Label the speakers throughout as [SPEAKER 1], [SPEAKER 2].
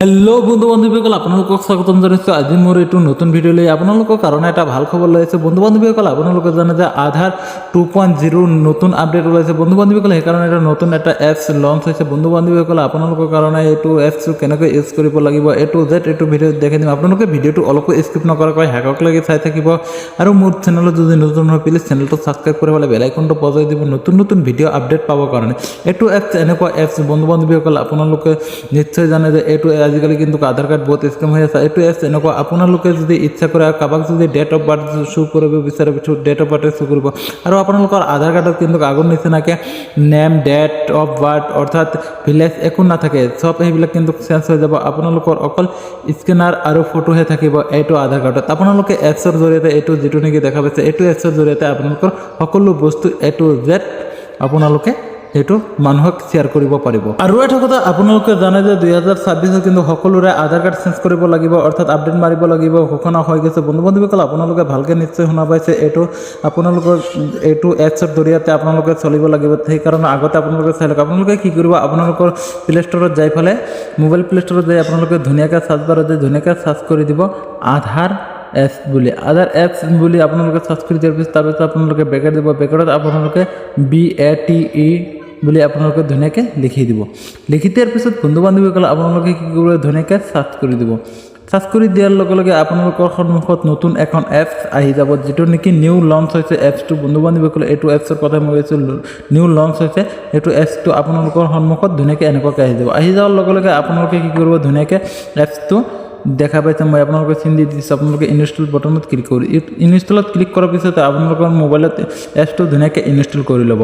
[SPEAKER 1] Hello' বন্ধু বান্ধৱীসকল, আপোনালোকক স্বাগতম জনাইছোঁ। আজি মোৰ এইটো নতুন ভিডিঅ' লৈ আপোনালোকৰ কাৰণে এটা ভাল খবৰ লৈ আহিছোঁ। বন্ধু বান্ধৱীসকল, আপোনালোকে জানে যে আধাৰ 2.0 নতুন আপডেট ওলাইছে। বন্ধু বান্ধৱীসকল, সেইকাৰণে এটা নতুন এটা এপছ লঞ্চ হৈছে। বন্ধু বান্ধৱীসকল, আপোনালোকৰ কাৰণে এইটো এপছটো কেনেকৈ ইউজ কৰিব লাগিব এইটো ভিডিঅ'ত দেখাই দিম। আপোনালোকে ভিডিঅ'টো অলপো স্কিপ নকৰাকৈ শেষক লাগি চাই থাকিব। আৰু মোৰ চেনেলত যদি নতুন হয় প্লিজ চেনেলটো ছাবস্ক্ৰাইব কৰি পেলাই বেল আইকনটো বজাই দিব নতুন ভিডিঅ' আপডেট পাবৰ কাৰণে। এইটো এপছ এনেকুৱা এপছ বন্ধু বান্ধৱীসকল, আপোনালোকে নিশ্চয় জানে যে এইটো আজিকালি কিন্তু আধাৰ কাৰ্ড বহুত স্কেম হৈ আছে। এইটো এপছ এনেকুৱা, আপোনালোকে যদি ইচ্ছা কৰে কাৰোবাক যদি ডেট অফ বাৰ্থ শ্ব' কৰিব বিচাৰে ডেট অফ বাৰ্থ শ্ব' কৰিব। আৰু আপোনালোকৰ আধাৰ কাৰ্ডত কিন্তু আগৰ নিচিনাকৈ নেম, ডেট অফ বাৰ্থ অৰ্থাৎ ভিলেজ একো নাথাকে, চব সেইবিলাক কিন্তু চেঞ্জ হৈ যাব। আপোনালোকৰ অকল স্কেনাৰ আৰু ফটোহে থাকিব এইটো আধাৰ কাৰ্ডত। আপোনালোকে এপছৰ জৰিয়তে এইটো যিটো নেকি দেখা পাইছে, এইটো এপছৰ জৰিয়তে আপোনালোকৰ সকলো বস্তু A to Z আপোনালোকে সেইটো মানুহক শ্বেয়াৰ কৰিব পাৰিব। আৰু এটা কথা আপোনালোকে জানে যে 2026 কিন্তু সকলোৰে আধাৰ কাৰ্ড চেঞ্জ কৰিব লাগিব, অৰ্থাৎ আপডেট মাৰিব লাগিব, ঘোষণা হৈ গৈছে। বন্ধু বান্ধৱীসকল, আপোনালোকে ভালকৈ নিশ্চয় শুনা পাইছে। আপোনালোকৰ এইটো এপছৰ জৰিয়তে আপোনালোকে চলিব লাগিব। সেইকাৰণে আগতে আপোনালোকে চাই লওক। আপোনালোকে কি কৰিব, আপোনালোকৰ প্লে ষ্টৰত যাই পেলাই মোবাইল প্লে ষ্টৰত যাই আপোনালোকে ধুনীয়াকৈ চাৰ্চ বাৰত যাই ধুনীয়াকৈ চাৰ্চ কৰি দিব আধাৰ এপছ বুলি আপোনালোকে চাৰ্চ কৰি দিয়াৰ পিছত তাৰপিছত আপোনালোকে বেকেট দিব। বেকেটত আপোনালোকে BATE বুলি আপোনালোকে ধুনীয়াকৈ লিখি দিব। লিখি দিয়াৰ পিছত বন্ধু বান্ধৱীসকল, আপোনালোকে কি কৰিব, ধুনীয়াকৈ চাৰ্চ কৰি দিব। চাৰ্চ কৰি দিয়াৰ লগে লগে আপোনালোকৰ সন্মুখত নতুন এখন এপছ আহি যাব, যিটো নেকি নিউ লঞ্চ হৈছে এপছটো। বন্ধু বান্ধৱীসকল, এইটো এপছৰ কথা মই কৈছোঁ, নিউ লঞ্চ হৈছে এইটো এপছটো আপোনালোকৰ সন্মুখত ধুনীয়াকৈ এনেকুৱাকৈ আহি যাব। আহি যোৱাৰ লগে লগে আপোনালোকে কি কৰিব, ধুনীয়াকৈ এপছটো দেখা পাইছে, মই আপোনালোকে চিন দি দিছোঁ। আপোনালোকে ইনষ্টল বটনত ক্লিক কৰি ইনষ্টলত ক্লিক কৰাৰ পিছত আপোনালোকৰ মোবাইলত এপছটো ধুনীয়াকৈ ইনষ্টল কৰি ল'ব।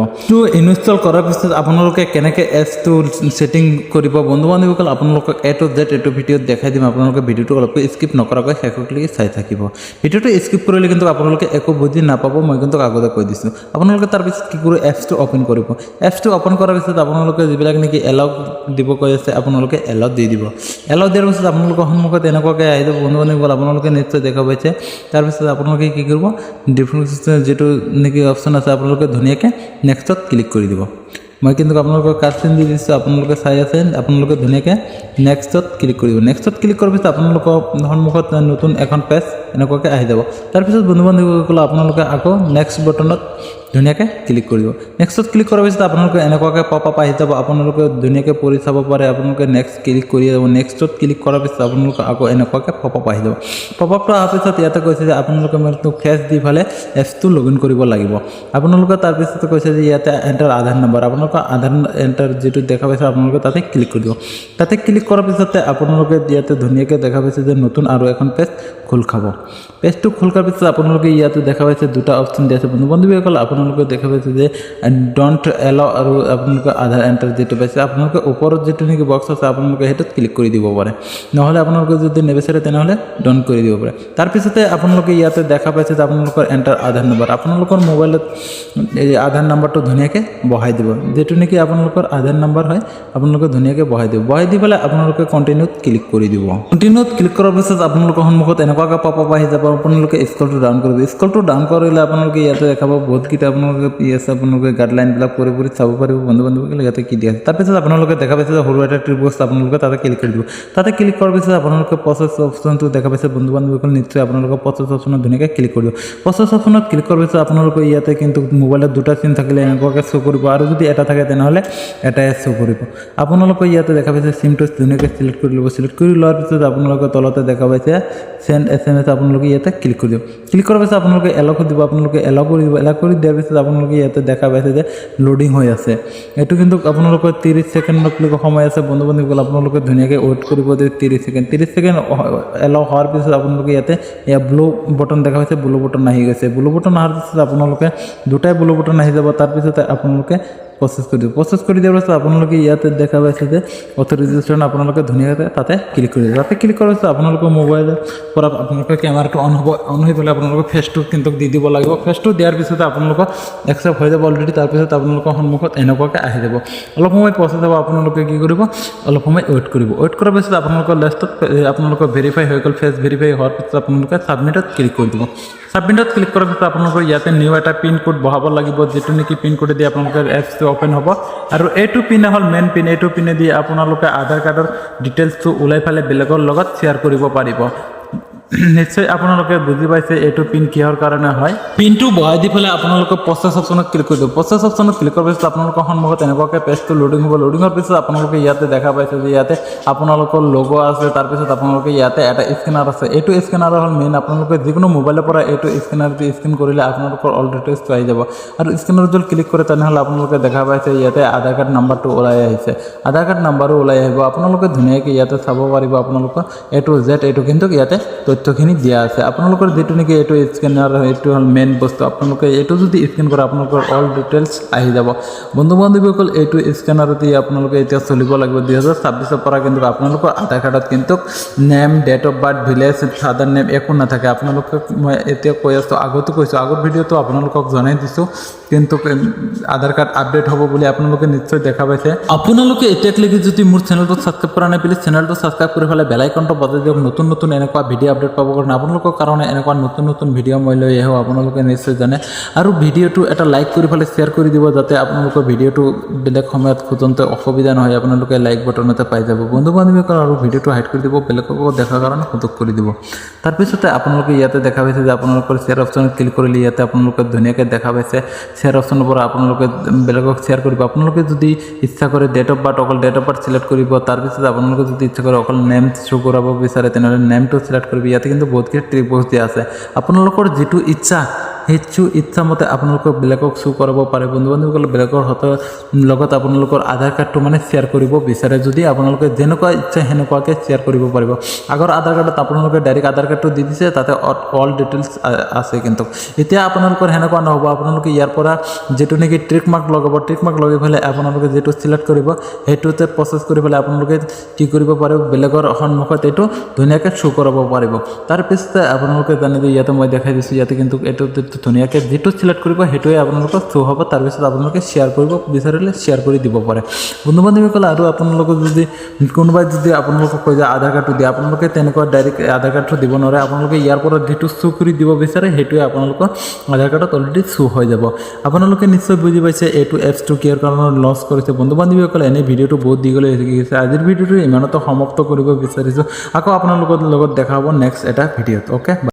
[SPEAKER 1] ইনষ্টল কৰাৰ পিছত আপোনালোকে কেনেকৈ এপছটো ছেটিং কৰিব বন্ধু বান্ধৱীসকল, আপোনালোকক A to Z এইটো ভিডিঅ'ত দেখাই দিম। আপোনালোকে ভিডিঅ'টো অলপ স্কিপ নকৰাকৈ শেষলৈকে চাই থাকিব। ভিডিঅ'টো স্কিপ কৰিলে কিন্তু আপোনালোকে একো বুজি নাপাব, মই কিন্তু আগতে কৈ দিছোঁ। আপোনালোকে তাৰপিছত কি কৰিব, এপছটো অ'পেন কৰিব। এপছটো অ'পেন কৰাৰ পিছত আপোনালোকে যিবিলাক নেকি এলাউ দিব কৈ আছে আপোনালোকে এলাউ দি দিব। এলাউ দিয়াৰ পিছত আপোনালোকৰ সন্মুখত এনেকুৱাকৈ আহি যাব। বন্ধু বান্ধৱীসকল, আপোনালোকে নিশ্চয় দেখা পাইছে। তাৰপিছত আপোনালোকে কি কৰিব, ডিফল্ট যিটো নেকি অপশ্যন আছে আপোনালোকে ধুনীয়াকৈ নেক্সটত ক্লিক কৰি দিব। মই কিন্তু আপোনালোকৰ কাৰ্ডচিন দি দিছোঁ, আপোনালোকে চাই আছে। আপোনালোকে ধুনীয়াকৈ নেক্সটত ক্লিক কৰিব। নেক্সটত ক্লিক কৰাৰ পিছত আপোনালোকৰ সন্মুখত নতুন এখন পেজ এনেকুৱাকৈ আহি যাব। তাৰপিছত বন্ধু বান্ধৱীসকল, আপোনালোকে আকৌ নেক্সট বটনত ধুনীয়াকৈ ক্লিক কৰিব। নেক্সটত ক্লিক কৰাৰ পিছত আপোনালোকে এনেকুৱাকৈ পপ আপ আহি যাব। আপোনালোকে ধুনীয়াকৈ পঢ়ি চাব পাৰে। আপোনালোকে নেক্সট ক্লিক কৰি যাব। নেক্সটত ক্লিক কৰাৰ পিছত আপোনালোকে আকৌ এনেকুৱাকৈ পপ আপ আহি যাব। পপ আপটো অহাৰ পিছত ইয়াতে কৈছে যে আপোনালোকে ফেচ দি পেলাই এপছটো লগ ইন কৰিব লাগিব। আপোনালোকে তাৰপিছত কৈছে যে ইয়াতে এণ্টাৰ আধাৰ নম্বৰ, আপোনালোকৰ আধাৰ এণ্টাৰ যিটো দেখা পাইছে আপোনালোকে তাতে ক্লিক কৰি দিব। তাতে ক্লিক কৰাৰ পিছতে আপোনালোকে ইয়াতে ধুনীয়াকৈ দেখা পাইছে যে নতুন আৰু এখন পেজ খোল খাব। পেজটো খোল খোৱাৰ পিছত আপোনালোকে ইয়াতে দেখা পাইছে দুটা অপশ্যন দি আছে। বন্ধু বান্ধৱীসকল, আপোনালোকে দেখা পাইছে যে ডণ্ট এলাউ আৰু আপোনালোকে আধাৰ এণ্টাৰ যিটো পাইছে, আপোনালোকে ওপৰত যিটো নেকি বক্স আছে আপোনালোকে সেইটোত ক্লিক কৰি দিব পাৰে। নহ'লে আপোনালোকে যদি নিবিচাৰে তেনেহ'লে ডণ্ট কৰি দিব পাৰে। তাৰপিছতে আপোনালোকে ইয়াতে দেখা পাইছে যে আপোনালোকৰ এণ্টাৰ আধাৰ নম্বৰ, আপোনালোকৰ মোবাইলত এই আধাৰ নম্বৰটো ধুনীয়াকৈ বহাই দিব। যিটো নেকি আপোনালোকৰ আধাৰ নম্বৰ হয় আপোনালোকে ধুনীয়াকৈ বহাই দিব। বহাই দি পেলাই আপোনালোকে কণ্টিনিউত ক্লিক কৰি দিব। কণ্টিনিউত ক্লিক কৰাৰ পিছত আপোনালোকৰ সন্মুখত এনেকুৱাকৈ পপ আপ আহি যাব। আপোনালোকে স্ক্ৰলটো ডাউন কৰিব। স্ক্ৰলটো ডাউন কৰিলে আপোনালোকে ইয়াতে দেখাব বহুতকেইটা আপোনালোকে আপোনালোকে গাইডলাইনবিলাক পঢ়ি চাব পাৰিব। বন্ধু বান্ধৱীসকল, ইয়াতে কি দিয়া আছে। তাৰপিছত আপোনালোকে দেখা পাইছে যে সৰু এটা ট্ৰিপবক্স আপোনালোকে তাতে ক্লিক কৰি দিব। তাতে ক্লিক কৰাৰ পিছত আপোনালোকে প্ৰচেছ অপশ্যনটো দেখা পাইছে। বন্ধু বান্ধৱীসকল, নিশ্চয় আপোনালোকৰ প্ৰচেছ অপশ্যনত ধুনীয়াকৈ ক্লিক কৰিব। প্ৰচেছ অপশ্যনত ক্লিক কৰাৰ পিছত আপোনালোকে ইয়াতে কিন্তু মোবাইলত দুটা চিম থাকিলে এনেকুৱাকৈ শ্ব' কৰিব, আৰু যদি এটা থাকে তেনেহ'লে এটাই শ্ব' কৰিব। আপোনালোকে ইয়াতে দেখা পাইছে চিমটো ধুনীয়াকৈ চিলেক্ট কৰি ল'ব। চিলেক্ট কৰি লোৱাৰ পিছত আপোনালোকে তলতে দেখা পাইছে চেণ্ড SMS, আপোনালোকে ইয়াতে ক্লিক কৰি দিব। ক্লিক কৰাৰ পিছত আপোনালোকে এলাউ কৰি দিব। আপোনালোকে এলাউ কৰি দিব। এলাউ কৰি দিয়াৰ পিছত আপোনালোকে ইয়াতে দেখা পাইছে যে লোডিং হৈ আছে। এইটো কিন্তু আপোনালোকৰ 30 ছেকেণ্ডলৈকে সময় আছে। বন্ধু বান্ধৱীসকল, আপোনালোকে ধুনীয়াকৈ ৱেইট কৰিব দিয়ে 30 ছেকেণ্ড। 30 ছেকেণ্ড এলাউ হোৱাৰ পিছত আপোনালোকে ইয়াতে ব্লু বটন দেখা পাইছে, ব্লু বটন আহি গৈছে। ব্লু বটন অহাৰ পিছত আপোনালোকে দুটাই ব্লু বটন আহি যাব। তাৰপিছতে আপোনালোকে প্ৰচেছ কৰি দিব। প্ৰচেছ কৰি দিয়াৰ পিছত আপোনালোকে ইয়াতে দেখা পাইছে যে অথৰাইজেশ্যন, আপোনালোকে ধুনীয়াকৈ তাতে ক্লিক কৰি দিব। তাতে ক্লিক কৰাৰ পিছত আপোনালোকৰ মোবাইলৰ পৰা আপোনালোকৰ কেমেৰাটো অন হৈ পেলাই আপোনালোকৰ ফেচটো কিন্তু দি দিব লাগিব। ফেচটো দিয়াৰ পিছতে আপোনালোকৰ একচেপ্ট হৈ যাব অলৰেডি। তাৰপিছত আপোনালোকৰ সন্মুখত এনেকুৱাকৈ আহি যাব। অলপ সময় প্ৰচেছ হ'ব। আপোনালোকে কি কৰিব, অলপ সময় ৱেইট কৰিব। ৱেইট কৰাৰ পিছত আপোনালোকৰ লাষ্টত আপোনালোকৰ ভেৰিফাই হৈ গ'ল। ফেচ ভেৰিফাই হোৱাৰ পিছত আপোনালোকে ছাবমিটত ক্লিক কৰি দিব। সাবমিটত ক্লিক কৰাৰ পিছত আপোনালোকৰ ইয়াতে নিউ এটা পিন কোড বহাব লাগিব, যেটো নেকি পিন কোড দি আপোনালোকৰ এপছটো ওপেন হ'ব। আৰু এইটো পিন হ'ল মেইন পিন, এইটো পিনে দি আপোনালোকে আধাৰ কাৰ্ডৰ ডিটেইলছটো ওলাই ফালে বেলেগৰ লগত শ্বেয়াৰ কৰিব পাৰিব। নিশ্চয় আপোনালোকে বুজি পাইছে এইটো পিন কিহৰ কাৰণে হয়। পিনটো বহাই দি পেলাই আপোনালোকে প্ৰচেছ অপশ্যনত ক্লিক কৰি দিব। প্ৰচেছ অপশ্যনত ক্লিক কৰাৰ পিছত আপোনালোকৰ সন্মুখত এনেকুৱাকৈ পেজটো লোডিং হ'ব। লোডিঙৰ পিছত আপোনালোকে ইয়াতে দেখা পাইছে যে ইয়াতে আপোনালোকৰ লোগো আছে, তাৰপিছত আপোনালোকে ইয়াতে এটা স্কেনাৰ আছে। এইটো স্কেনাৰ হ'ল মেইন, আপোনালোকে যিকোনো মোবাইলৰ পৰা এইটো স্কেনাৰ দি স্কেন কৰিলে আপোনালোকৰ অল ডিটেইলছটো আহি যাব। আৰু স্কেনাৰ যদি ক্লিক কৰে তেনেহ'লে আপোনালোকে দেখা পাইছে ইয়াতে আধাৰ কাৰ্ড নাম্বাৰটো ওলাই আহিছে। আধাৰ কাৰ্ড নাম্বাৰো ওলাই আহিব। আপোনালোকে ধুনীয়াকৈ ইয়াতে চাব পাৰিব আপোনালোকৰ A to Z এইটো কিন্তু ইয়াতে তথ্যখিনি দিয়া আছে। আপোনালোকৰ যেটো নেকি এইটো স্কেনাৰ, এইটো হ'ল মেইন বস্তু। আপোনালোকে এইটো যদি স্কেন কৰে আপোনালোকৰ অল ডিটেইলছ আহি যাব। বন্ধু বান্ধৱীসকল এইটো স্কেনাৰ দি আপোনালোকে এতিয়া চলিব লাগিব 2026 পৰা। কিন্তু আপোনালোকৰ আধাৰ কাৰ্ডত কিন্তু name, date of birth, village, father name একো নাথাকে। আপোনালোকে মই এতিয়া কৈ আছোঁ, আগতো কৈছোঁ, আগৰ ভিডিঅ'টো আপোনালোকক জনাই দিছোঁ, কিন্তু আধাৰ কাৰ্ড আপডেট হ'ব বুলি আপোনালোকে নিশ্চয় দেখা পাইছে। আপোনালোকে এতিয়ালৈকে যদি মোৰ চেনেলটো ছাবস্ক্ৰাইব কৰা নাই, প্লিজ চেনেলটো ছাবস্ক্ৰাইব কৰি পেলাই বেল আইকনটো বজাই দিয়ক। নতুন নতুন এনেকুৱা ভিডিঅ' আপডেট পাবৰ কাৰণে আপোনালোকৰ কাৰণে এনেকুৱা নতুন নতুন ভিডিঅ' মই লৈ আহোঁ, আপোনালোকে নিশ্চয় জানে। আৰু ভিডিঅ'টো এটা লাইক কৰি পেলাই শ্বেয়াৰ কৰি দিব, যাতে আপোনালোকৰ ভিডিঅ'টো বেলেগ সময়ত খোজোঁতে অসুবিধা নহয়। আপোনালোকে লাইক বটনতে পাই যাব। বন্ধু বান্ধৱীসকল আৰু ভিডিঅ'টো হাইড কৰি দিব, বেলেগকো দেখাৰ কাৰণে সুযোগ কৰি দিব। তাৰপিছতে আপোনালোকে ইয়াতে দেখা পাইছে যে আপোনালোকৰ শ্বেয়াৰ অপশ্যনত ক্লিক কৰিলে ইয়াতে আপোনালোকে ধুনীয়াকৈ দেখা পাইছে শ্বেয়াৰ অপশ্যনৰ পৰা আপোনালোকে বেলেগক শ্বেয়াৰ কৰিব। আপোনালোকে যদি ইচ্ছা কৰে ডেট অফ বাৰ্থ, অকল ডেট অফ বাৰ্থ চিলেক্ট কৰিব। তাৰপিছত আপোনালোকে যদি ইচ্ছা কৰে অকল নেম শ্ব' কৰাব বিচাৰে তেনেহ'লে নেমটো চিলেক্ট কৰিব। ইয়াতে কিন্তু বহুতখিনি ট্ৰিপছ দিয়া আছে। আপোনালোকৰ যিটো ইচ্ছা সেইটো ইচ্ছামতে আপোনালোকক বেলেগক শ্ব' কৰাব পাৰে। বন্ধু বান্ধৱীসকল বেলেগৰ লগত আপোনালোকৰ আধাৰ কাৰ্ডটো মানে শ্বেয়াৰ কৰিব বিচাৰে যদি আপোনালোকে যেনেকুৱা ইচ্ছা সেনেকুৱাকৈ শ্বেয়াৰ কৰিব পাৰিব। আগৰ আধাৰ কাৰ্ডত আপোনালোকে ডাইৰেক্ট আধাৰ কাৰ্ডটো দি দিছে, তাতে অল ডিটেইলছ আছে। কিন্তু এতিয়া আপোনালোকৰ সেনেকুৱা নহ'ব। আপোনালোকে ইয়াৰ পৰা যিটো নেকি ট্ৰিক মাৰ্ক লগাব, ট্ৰিক মাৰ্ক লগাই পেলাই আপোনালোকে যিটো চিলেক্ট কৰিব সেইটোতে প্ৰচেছ কৰি পেলাই আপোনালোকে কি কৰিব পাৰিব, বেলেগৰ সন্মুখত এইটো ধুনীয়াকৈ শ্ব' কৰাব পাৰিব। তাৰপিছতে আপোনালোকে জানে যে ইয়াতে মই দেখাই দিছোঁ, ইয়াতে কিন্তু এইটো ধুনীয়াকৈ যিটো চিলেক্ট কৰিব সেইটোৱে আপোনালোকৰ শ্ব' হ'ব। তাৰপিছত আপোনালোকে শ্বেয়াৰ কৰিব বিচাৰিলে শ্বেয়াৰ কৰি দিব পাৰে। বন্ধু বান্ধৱীসকল আৰু আপোনালোকক যদি কোনোবাই যদি আপোনালোকক কৈ যায় আধাৰ কাৰ্ডটো দিয়ে, আপোনালোকে তেনেকুৱা ডাইৰেক্ট আধাৰ কাৰ্ডটো দিব নোৱাৰে। আপোনালোকে ইয়াৰ পৰা যিটো শ্ব' কৰি দিব বিচাৰে সেইটোৱে আপোনালোকৰ আধাৰ কাৰ্ডত অলৰেডি শ্ব' হৈ যাব। আপোনালোকে নিশ্চয় বুজি পাইছে এইটো এপছটো কিহৰ কাৰণে লঞ্চ কৰিছে। বন্ধু বান্ধৱীসকল এনেই ভিডিঅ'টো বহুত দীঘলীয়া হৈ গৈছে। আজিৰ ভিডিঅ'টো ইমানতে সমাপ্ত কৰিব বিচাৰিছোঁ। আকৌ আপোনালোকৰ লগত দেখা হ'ব নেক্সট এটা ভিডিঅ'ত। অ'কে, বাই।